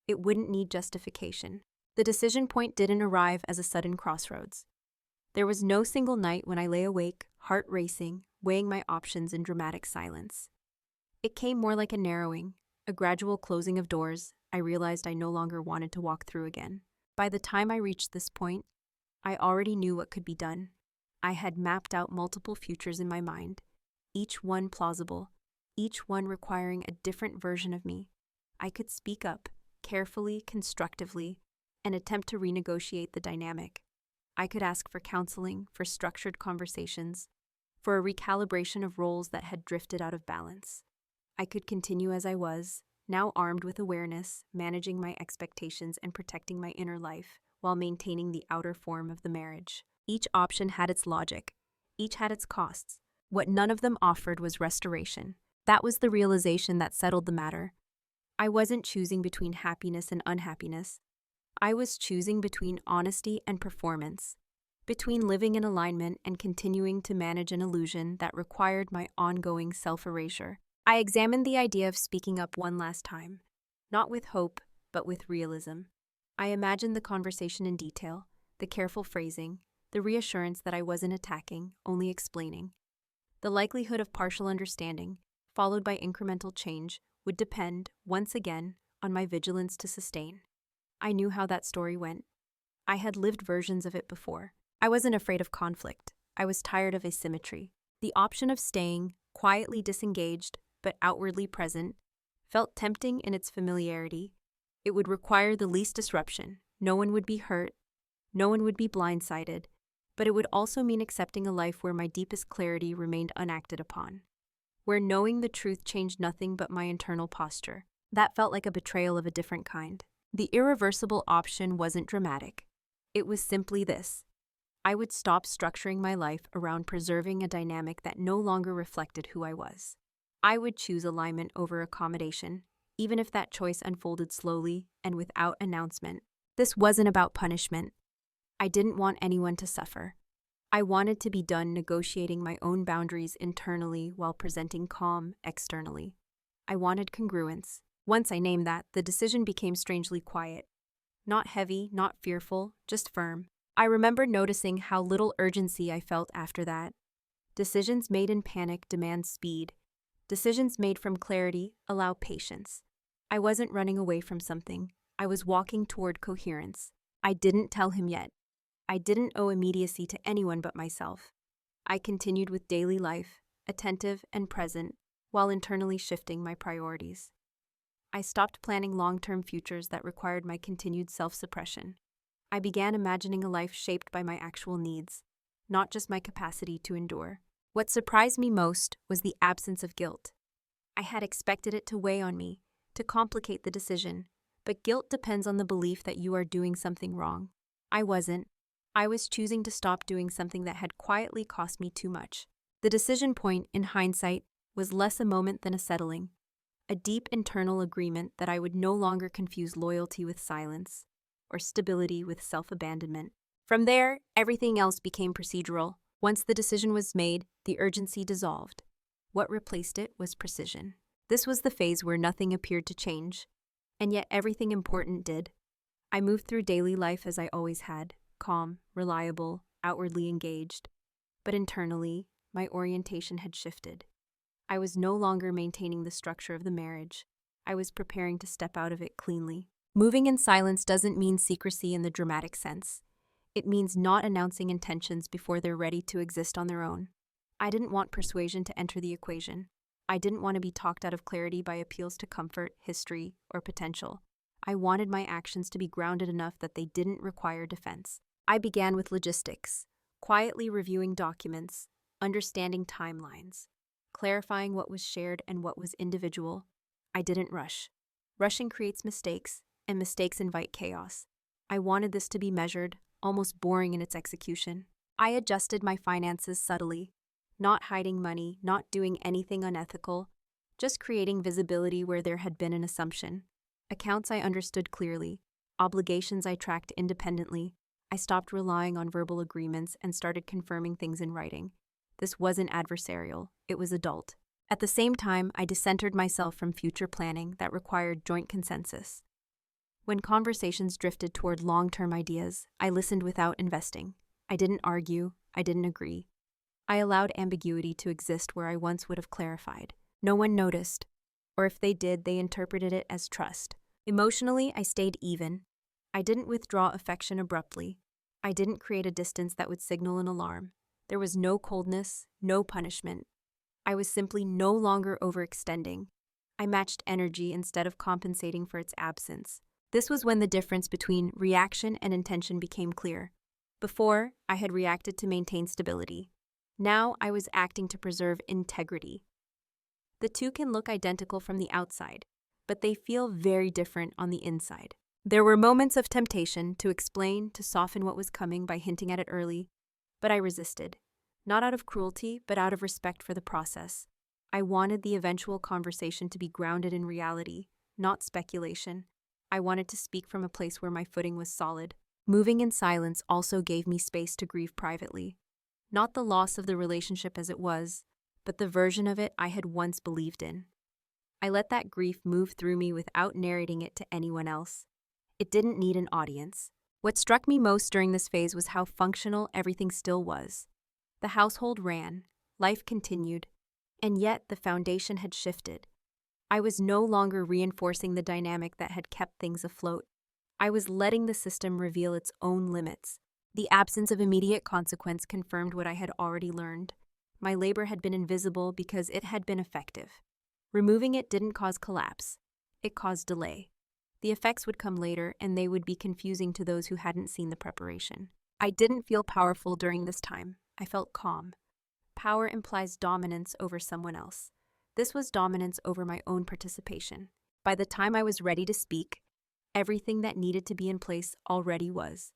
it wouldn't need justification. The decision point didn't arrive as a sudden crossroads. There was no single night when I lay awake, heart racing, weighing my options in dramatic silence. It came more like a narrowing, a gradual closing of doors I realized I no longer wanted to walk through again. By the time I reached this point, I already knew what could be done. I had mapped out multiple futures in my mind, each one plausible, each one requiring a different version of me. I could speak up, carefully, constructively, and attempt to renegotiate the dynamic. I could ask for counseling, for structured conversations, for a recalibration of roles that had drifted out of balance. I could continue as I was, now armed with awareness, managing my expectations and protecting my inner life, while maintaining the outer form of the marriage. Each option had its logic. Each had its costs. What none of them offered was restoration. That was the realization that settled the matter. I wasn't choosing between happiness and unhappiness. I was choosing between honesty and performance, between living in alignment and continuing to manage an illusion that required my ongoing self-erasure. I examined the idea of speaking up one last time, not with hope, but with realism. I imagined the conversation in detail, the careful phrasing, the reassurance that I wasn't attacking, only explaining. The likelihood of partial understanding, followed by incremental change, would depend, once again, on my vigilance to sustain. I knew how that story went. I had lived versions of it before. I wasn't afraid of conflict. I was tired of asymmetry. The option of staying, quietly disengaged, but outwardly present, felt tempting in its familiarity. It would require the least disruption. No one would be hurt. No one would be blindsided. But it would also mean accepting a life where my deepest clarity remained unacted upon, where knowing the truth changed nothing but my internal posture. That felt like a betrayal of a different kind. The irreversible option wasn't dramatic. It was simply this. I would stop structuring my life around preserving a dynamic that no longer reflected who I was. I would choose alignment over accommodation, even if that choice unfolded slowly and without announcement. This wasn't about punishment. I didn't want anyone to suffer. I wanted to be done negotiating my own boundaries internally while presenting calm externally. I wanted congruence. Once I named that, the decision became strangely quiet. Not heavy, not fearful, just firm. I remember noticing how little urgency I felt after that. Decisions made in panic demand speed. Decisions made from clarity allow patience. I wasn't running away from something. I was walking toward coherence. I didn't tell him yet. I didn't owe immediacy to anyone but myself. I continued with daily life, attentive and present, while internally shifting my priorities. I stopped planning long-term futures that required my continued self-suppression. I began imagining a life shaped by my actual needs, not just my capacity to endure. What surprised me most was the absence of guilt. I had expected it to weigh on me, to complicate the decision, but guilt depends on the belief that you are doing something wrong. I wasn't. I was choosing to stop doing something that had quietly cost me too much. The decision point, in hindsight, was less a moment than a settling, a deep internal agreement that I would no longer confuse loyalty with silence, or stability with self-abandonment. From there, everything else became procedural. Once the decision was made, the urgency dissolved. What replaced it was precision. This was the phase where nothing appeared to change, and yet everything important did. I moved through daily life as I always had, calm, reliable, outwardly engaged. But internally, my orientation had shifted. I was no longer maintaining the structure of the marriage. I was preparing to step out of it cleanly. Moving in silence doesn't mean secrecy in the dramatic sense. It means not announcing intentions before they're ready to exist on their own. I didn't want persuasion to enter the equation. I didn't want to be talked out of clarity by appeals to comfort, history, or potential. I wanted my actions to be grounded enough that they didn't require defense. I began with logistics, quietly reviewing documents, understanding timelines, clarifying what was shared and what was individual. I didn't rush. Rushing creates mistakes, and mistakes invite chaos. I wanted this to be measured, almost boring in its execution. I adjusted my finances subtly, not hiding money, not doing anything unethical, just creating visibility where there had been an assumption. Accounts I understood clearly, obligations I tracked independently. I stopped relying on verbal agreements and started confirming things in writing. This wasn't adversarial, it was adult. At the same time, I decentered myself from future planning that required joint consensus. When conversations drifted toward long-term ideas, I listened without investing. I didn't argue, I didn't agree. I allowed ambiguity to exist where I once would have clarified. No one noticed, or if they did, they interpreted it as trust. Emotionally, I stayed even. I didn't withdraw affection abruptly. I didn't create a distance that would signal an alarm. There was no coldness, no punishment. I was simply no longer overextending. I matched energy instead of compensating for its absence. This was when the difference between reaction and intention became clear. Before, I had reacted to maintain stability. Now, I was acting to preserve integrity. The two can look identical from the outside, but they feel very different on the inside. There were moments of temptation to explain, to soften what was coming by hinting at it early, but I resisted. Not out of cruelty, but out of respect for the process. I wanted the eventual conversation to be grounded in reality, not speculation. I wanted to speak from a place where my footing was solid. Moving in silence also gave me space to grieve privately. Not the loss of the relationship as it was, but the version of it I had once believed in. I let that grief move through me without narrating it to anyone else. It didn't need an audience. What struck me most during this phase was how functional everything still was. The household ran, life continued, and yet the foundation had shifted. I was no longer reinforcing the dynamic that had kept things afloat. I was letting the system reveal its own limits. The absence of immediate consequence confirmed what I had already learned. My labor had been invisible because it had been effective. Removing it didn't cause collapse. It caused delay. The effects would come later, and they would be confusing to those who hadn't seen the preparation. I didn't feel powerful during this time. I felt calm. Power implies dominance over someone else. This was dominance over my own participation. By the time I was ready to speak, everything that needed to be in place already was.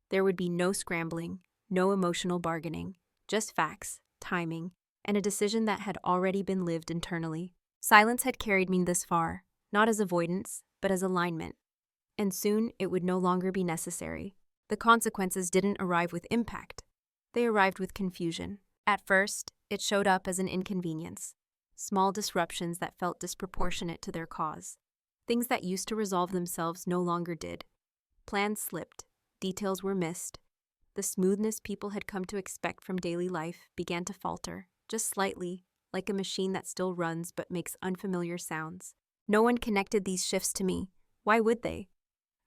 There would be no scrambling, no emotional bargaining, just facts, timing, and a decision that had already been lived internally. Silence had carried me this far, not as avoidance, but as alignment. And soon it would no longer be necessary. The consequences didn't arrive with impact. They arrived with confusion. At first, it showed up as an inconvenience. Small disruptions that felt disproportionate to their cause. Things that used to resolve themselves no longer did. Plans slipped. Details were missed. The smoothness people had come to expect from daily life began to falter, just slightly, like a machine that still runs but makes unfamiliar sounds. No one connected these shifts to me. Why would they?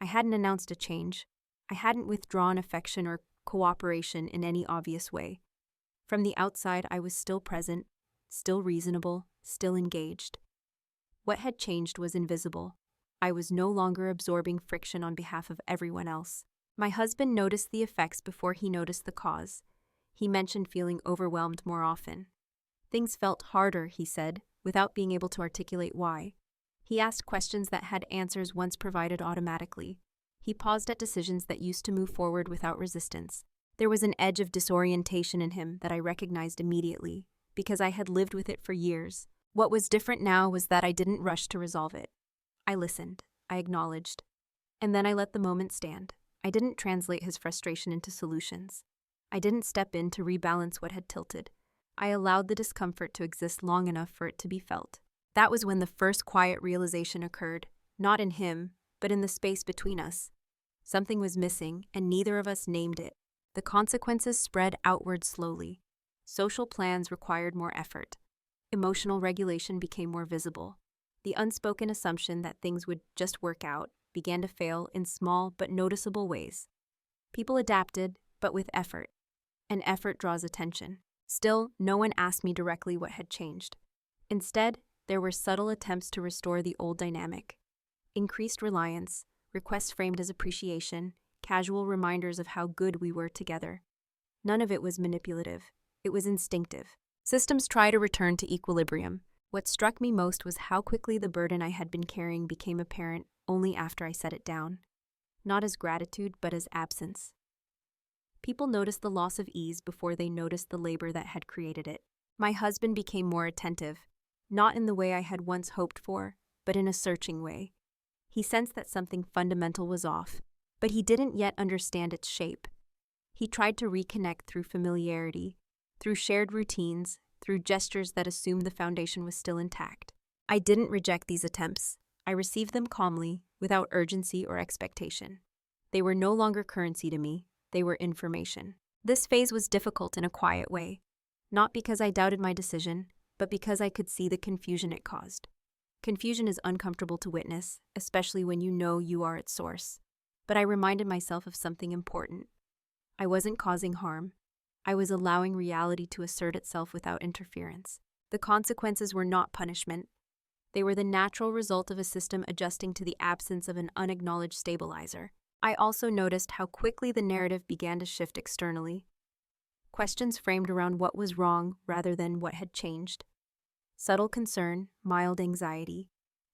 I hadn't announced a change. I hadn't withdrawn affection or cooperation in any obvious way. From the outside, I was still present, still reasonable, still engaged. What had changed was invisible. I was no longer absorbing friction on behalf of everyone else. My husband noticed the effects before he noticed the cause. He mentioned feeling overwhelmed more often. Things felt harder, he said, without being able to articulate why. He asked questions that had answers once provided automatically. He paused at decisions that used to move forward without resistance. There was an edge of disorientation in him that I recognized immediately, because I had lived with it for years. What was different now was that I didn't rush to resolve it. I listened, I acknowledged, and then I let the moment stand. I didn't translate his frustration into solutions. I didn't step in to rebalance what had tilted. I allowed the discomfort to exist long enough for it to be felt. That was when the first quiet realization occurred, not in him, but in the space between us. Something was missing, and neither of us named it. The consequences spread outward slowly. Social plans required more effort. Emotional regulation became more visible. The unspoken assumption that things would just work out began to fail in small but noticeable ways. People adapted, but with effort, and effort draws attention. Still, no one asked me directly what had changed. Instead, there were subtle attempts to restore the old dynamic. Increased reliance, requests framed as appreciation, casual reminders of how good we were together. None of it was manipulative. It was instinctive. Systems try to return to equilibrium. What struck me most was how quickly the burden I had been carrying became apparent only after I set it down. Not as gratitude, but as absence. People noticed the loss of ease before they noticed the labor that had created it. My husband became more attentive, not in the way I had once hoped for, but in a searching way. He sensed that something fundamental was off, but he didn't yet understand its shape. He tried to reconnect through familiarity, through shared routines, through gestures that assumed the foundation was still intact. I didn't reject these attempts. I received them calmly, without urgency or expectation. They were no longer currency to me, they were information. This phase was difficult in a quiet way, not because I doubted my decision, but because I could see the confusion it caused. Confusion is uncomfortable to witness, especially when you know you are its source. But I reminded myself of something important. I wasn't causing harm. I was allowing reality to assert itself without interference. The consequences were not punishment. They were the natural result of a system adjusting to the absence of an unacknowledged stabilizer. I also noticed how quickly the narrative began to shift externally. Questions framed around what was wrong rather than what had changed. Subtle concern, mild anxiety,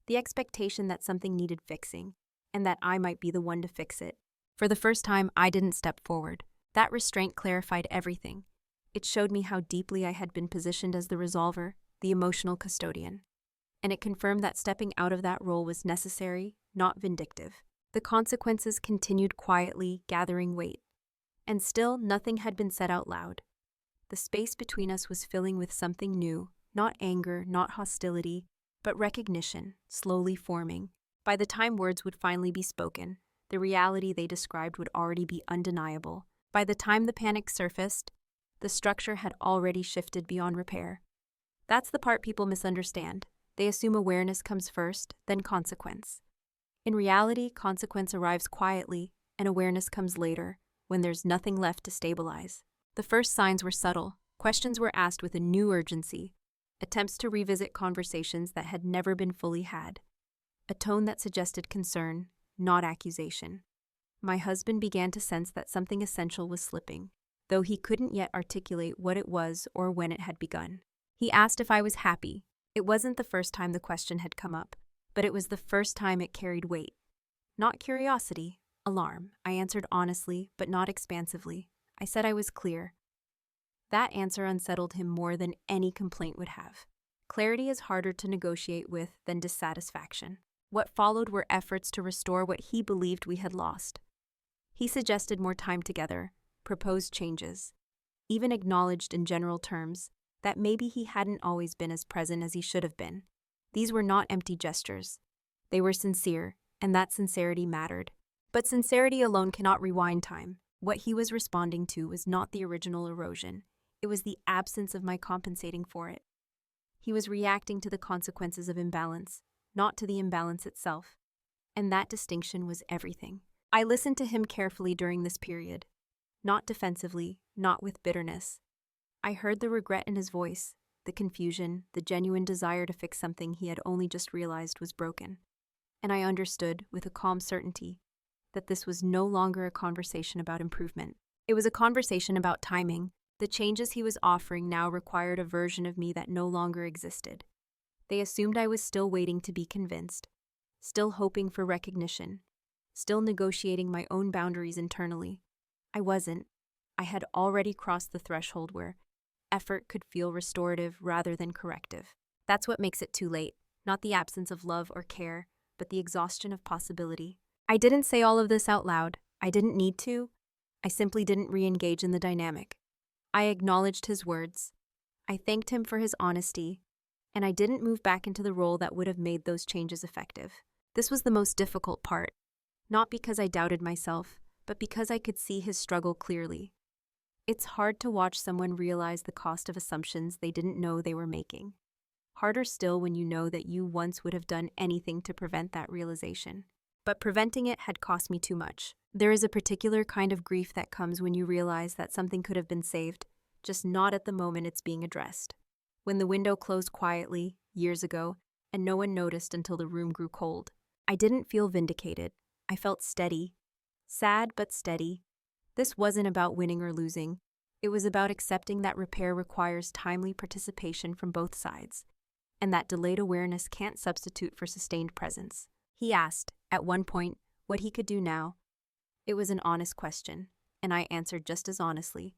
the expectation that something needed fixing, and that I might be the one to fix it. For the first time, I didn't step forward. That restraint clarified everything. It showed me how deeply I had been positioned as the resolver, the emotional custodian. And it confirmed that stepping out of that role was necessary, not vindictive. The consequences continued quietly, gathering weight. And still, nothing had been said out loud. The space between us was filling with something new, not anger, not hostility, but recognition, slowly forming. By the time words would finally be spoken, the reality they described would already be undeniable. By the time the panic surfaced, the structure had already shifted beyond repair. That's the part people misunderstand. They assume awareness comes first, then consequence. In reality, consequence arrives quietly, and awareness comes later, when there's nothing left to stabilize. The first signs were subtle. Questions were asked with a new urgency, attempts to revisit conversations that had never been fully had, a tone that suggested concern, not accusation. My husband began to sense that something essential was slipping, though he couldn't yet articulate what it was or when it had begun. He asked if I was happy. It wasn't the first time the question had come up, but it was the first time it carried weight. Not curiosity, alarm. I answered honestly, but not expansively. I said I was clear. That answer unsettled him more than any complaint would have. Clarity is harder to negotiate with than dissatisfaction. What followed were efforts to restore what he believed we had lost. He suggested more time together, proposed changes, even acknowledged in general terms that maybe he hadn't always been as present as he should have been. These were not empty gestures. They were sincere, and that sincerity mattered. But sincerity alone cannot rewind time. What he was responding to was not the original erosion. It was the absence of my compensating for it. He was reacting to the consequences of imbalance, not to the imbalance itself. And that distinction was everything. I listened to him carefully during this period, not defensively, not with bitterness. I heard the regret in his voice, the confusion, the genuine desire to fix something he had only just realized was broken. And I understood, with a calm certainty, that this was no longer a conversation about improvement. It was a conversation about timing. The changes he was offering now required a version of me that no longer existed. They assumed I was still waiting to be convinced, still hoping for recognition, still negotiating my own boundaries internally. I wasn't. I had already crossed the threshold where effort could feel restorative rather than corrective. That's what makes it too late, not the absence of love or care, but the exhaustion of possibility. I didn't say all of this out loud. I didn't need to. I simply didn't re-engage in the dynamic. I acknowledged his words. I thanked him for his honesty, and I didn't move back into the role that would have made those changes effective. This was the most difficult part, not because I doubted myself, but because I could see his struggle clearly. It's hard to watch someone realize the cost of assumptions they didn't know they were making. Harder still when you know that you once would have done anything to prevent that realization. But preventing it had cost me too much. There is a particular kind of grief that comes when you realize that something could have been saved, just not at the moment it's being addressed. When the window closed quietly, years ago, and no one noticed until the room grew cold. I didn't feel vindicated. I felt steady. Sad but steady. This wasn't about winning or losing. It was about accepting that repair requires timely participation from both sides, and that delayed awareness can't substitute for sustained presence. He asked, at one point, what he could do now. It was an honest question, and I answered just as honestly.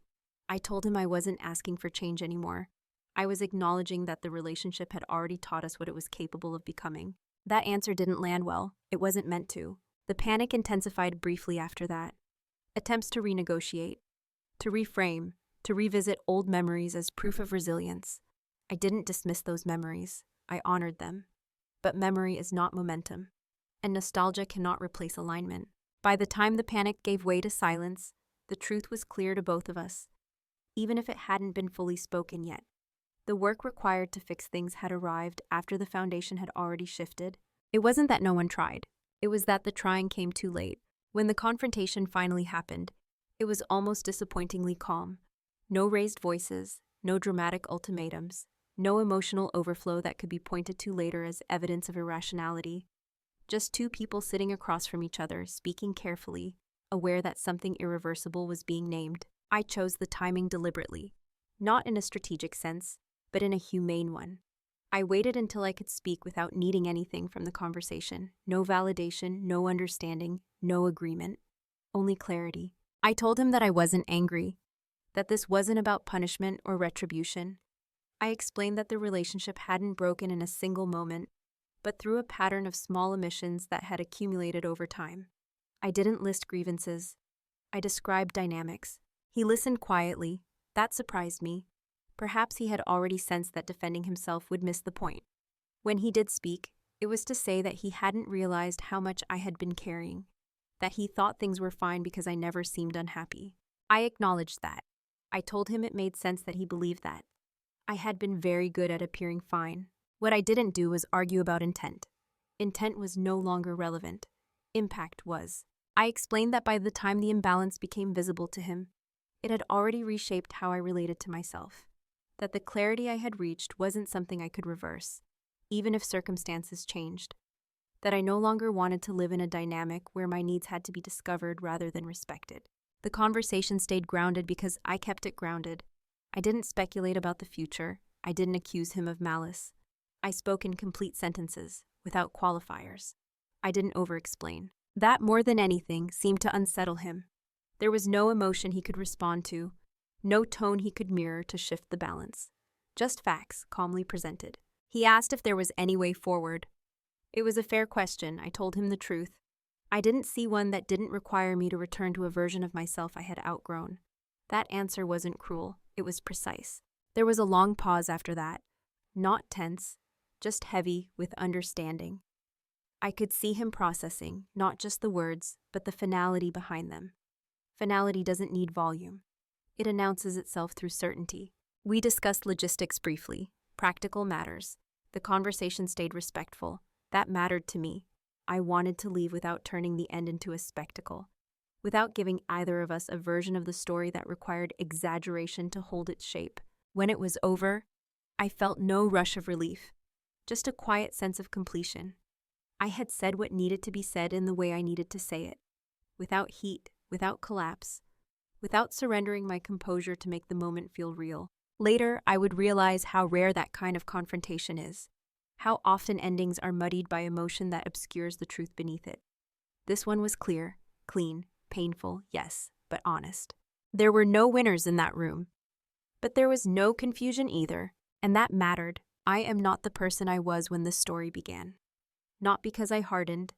I told him I wasn't asking for change anymore. I was acknowledging that the relationship had already taught us what it was capable of becoming. That answer didn't land well. It wasn't meant to. The panic intensified briefly after that. Attempts to renegotiate, to reframe, to revisit old memories as proof of resilience. I didn't dismiss those memories. I honored them. But memory is not momentum, and nostalgia cannot replace alignment. By the time the panic gave way to silence, the truth was clear to both of us, even if it hadn't been fully spoken yet. The work required to fix things had arrived after the foundation had already shifted. It wasn't that no one tried. It was that the trying came too late. When the confrontation finally happened, it was almost disappointingly calm. No raised voices, no dramatic ultimatums, no emotional overflow that could be pointed to later as evidence of irrationality. Just two people sitting across from each other, speaking carefully, aware that something irreversible was being named. I chose the timing deliberately, not in a strategic sense, but in a humane one. I waited until I could speak without needing anything from the conversation. No validation, no understanding, no agreement. Only clarity. I told him that I wasn't angry, that this wasn't about punishment or retribution. I explained that the relationship hadn't broken in a single moment, but through a pattern of small omissions that had accumulated over time. I didn't list grievances. I described dynamics. He listened quietly. That surprised me. Perhaps he had already sensed that defending himself would miss the point. When he did speak, it was to say that he hadn't realized how much I had been carrying, that he thought things were fine because I never seemed unhappy. I acknowledged that. I told him it made sense that he believed that. I had been very good at appearing fine. What I didn't do was argue about intent. Intent was no longer relevant. Impact was. I explained that by the time the imbalance became visible to him, it had already reshaped how I related to myself. That the clarity I had reached wasn't something I could reverse, even if circumstances changed. That I no longer wanted to live in a dynamic where my needs had to be discovered rather than respected. The conversation stayed grounded because I kept it grounded. I didn't speculate about the future. I didn't accuse him of malice. I spoke in complete sentences, without qualifiers. I didn't over-explain. That, more than anything, seemed to unsettle him. There was no emotion he could respond to, no tone he could mirror to shift the balance. Just facts, calmly presented. He asked if there was any way forward. It was a fair question. I told him the truth. I didn't see one that didn't require me to return to a version of myself I had outgrown. That answer wasn't cruel. It was precise. There was a long pause after that. Not tense, just heavy with understanding. I could see him processing, not just the words, but the finality behind them. Finality doesn't need volume. It announces itself through certainty. We discussed logistics briefly, practical matters. The conversation stayed respectful. That mattered to me. I wanted to leave without turning the end into a spectacle, without giving either of us a version of the story that required exaggeration to hold its shape. When it was over, I felt no rush of relief, just a quiet sense of completion. I had said what needed to be said in the way I needed to say it, without heat, without collapse, without surrendering my composure to make the moment feel real. Later, I would realize how rare that kind of confrontation is, how often endings are muddied by emotion that obscures the truth beneath it. This one was clear, clean, painful, yes, but honest. There were no winners in that room, but there was no confusion either, and that mattered. I am not the person I was when this story began. Not because I hardened,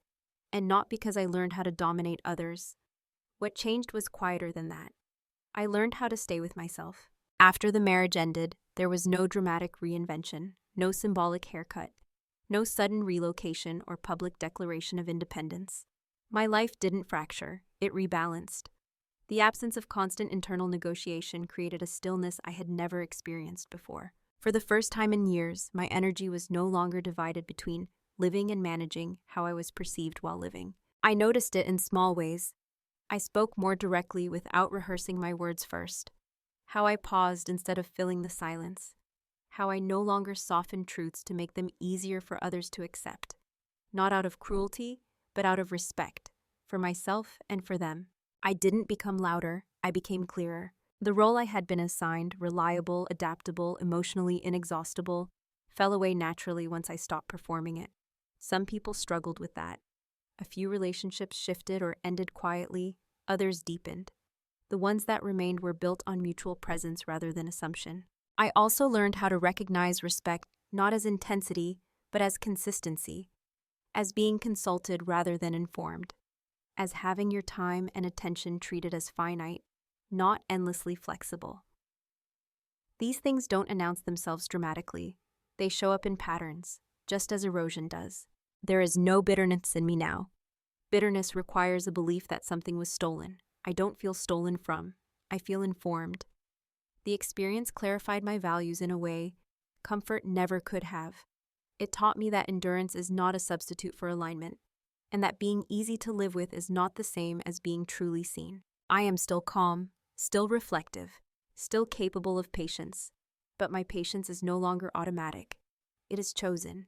and not because I learned how to dominate others. What changed was quieter than that. I learned how to stay with myself. After the marriage ended, there was no dramatic reinvention, no symbolic haircut, no sudden relocation or public declaration of independence. My life didn't fracture, it rebalanced. The absence of constant internal negotiation created a stillness I had never experienced before. For the first time in years, my energy was no longer divided between living and managing how I was perceived while living. I noticed it in small ways. I spoke more directly without rehearsing my words first. How I paused instead of filling the silence. How I no longer softened truths to make them easier for others to accept. Not out of cruelty, but out of respect, for myself and for them. I didn't become louder, I became clearer. The role I had been assigned, reliable, adaptable, emotionally inexhaustible, fell away naturally once I stopped performing it. Some people struggled with that. A few relationships shifted or ended quietly, others deepened. The ones that remained were built on mutual presence rather than assumption. I also learned how to recognize respect not as intensity, but as consistency, as being consulted rather than informed, as having your time and attention treated as finite, not endlessly flexible. These things don't announce themselves dramatically. They show up in patterns, just as erosion does. There is no bitterness in me now. Bitterness requires a belief that something was stolen. I don't feel stolen from. I feel informed. The experience clarified my values in a way comfort never could have. It taught me that endurance is not a substitute for alignment, and that being easy to live with is not the same as being truly seen. I am still calm, still reflective, still capable of patience, but my patience is no longer automatic. It is chosen,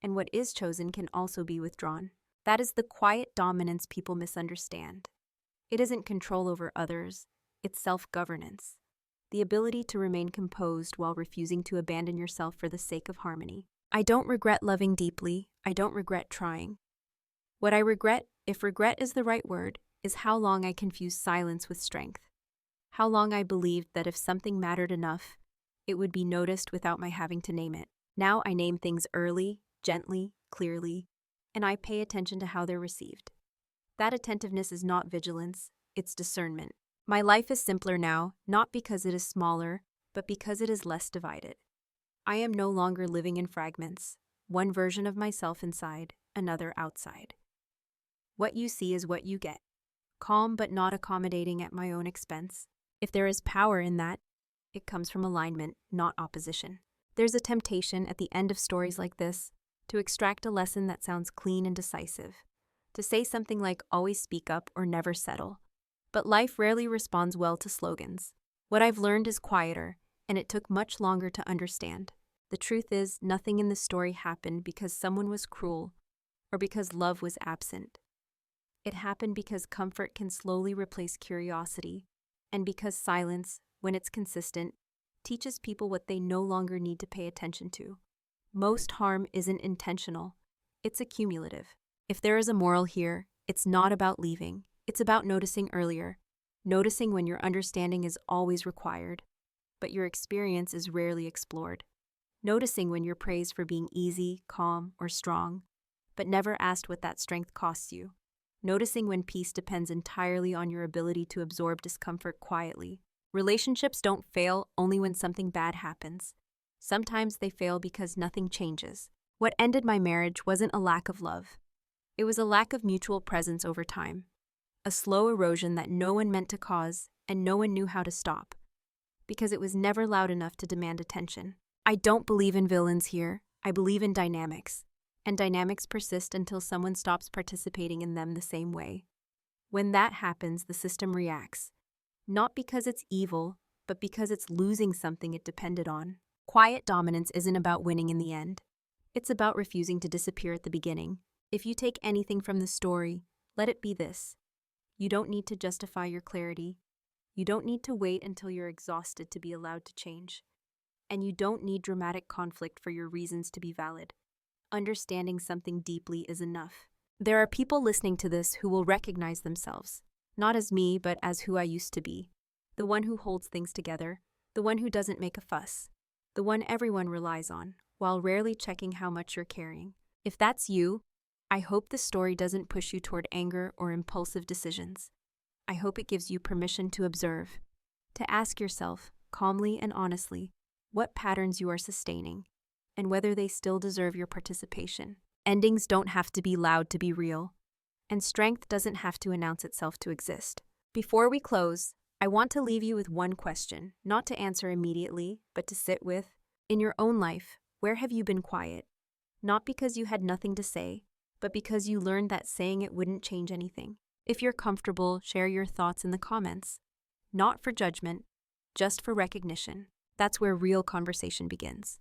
and what is chosen can also be withdrawn. That is the quiet dominance people misunderstand. It isn't control over others, it's self-governance. The ability to remain composed while refusing to abandon yourself for the sake of harmony. I don't regret loving deeply, I don't regret trying. What I regret, if regret is the right word, is how long I confused silence with strength. How long I believed that if something mattered enough, it would be noticed without my having to name it. Now I name things early, gently, clearly, and I pay attention to how they're received. That attentiveness is not vigilance, it's discernment. My life is simpler now, not because it is smaller, but because it is less divided. I am no longer living in fragments, one version of myself inside, another outside. What you see is what you get. Calm but not accommodating at my own expense. If there is power in that, it comes from alignment, not opposition. There's a temptation at the end of stories like this to extract a lesson that sounds clean and decisive, to say something like always speak up or never settle. But life rarely responds well to slogans. What I've learned is quieter, and it took much longer to understand. The truth is, nothing in the story happened because someone was cruel or because love was absent. It happened because comfort can slowly replace curiosity, and because silence, when it's consistent, teaches people what they no longer need to pay attention to. Most harm isn't intentional, it's accumulative. If there is a moral here, it's not about leaving, it's about noticing earlier, noticing when your understanding is always required, but your experience is rarely explored. Noticing when you're praised for being easy, calm, or strong, but never asked what that strength costs you. Noticing when peace depends entirely on your ability to absorb discomfort quietly. Relationships don't fail only when something bad happens. Sometimes they fail because nothing changes. What ended my marriage wasn't a lack of love. It was a lack of mutual presence over time. A slow erosion that no one meant to cause and no one knew how to stop, because it was never loud enough to demand attention. I don't believe in villains here. I believe in dynamics. And dynamics persist until someone stops participating in them the same way. When that happens, the system reacts. Not because it's evil, but because it's losing something it depended on. Quiet dominance isn't about winning in the end. It's about refusing to disappear at the beginning. If you take anything from the story, let it be this. You don't need to justify your clarity. You don't need to wait until you're exhausted to be allowed to change. And you don't need dramatic conflict for your reasons to be valid. Understanding something deeply is enough. There are people listening to this who will recognize themselves, not as me, but as who I used to be. The one who holds things together, the one who doesn't make a fuss, the one everyone relies on, while rarely checking how much you're carrying. If that's you, I hope this story doesn't push you toward anger or impulsive decisions. I hope it gives you permission to observe, to ask yourself, calmly and honestly, what patterns you are sustaining, and whether they still deserve your participation. Endings don't have to be loud to be real, and strength doesn't have to announce itself to exist. Before we close, I want to leave you with one question, not to answer immediately, but to sit with, In your own life, where have you been quiet? Not because you had nothing to say, but because you learned that saying it wouldn't change anything. If you're comfortable, share your thoughts in the comments. Not for judgment, just for recognition. That's where real conversation begins.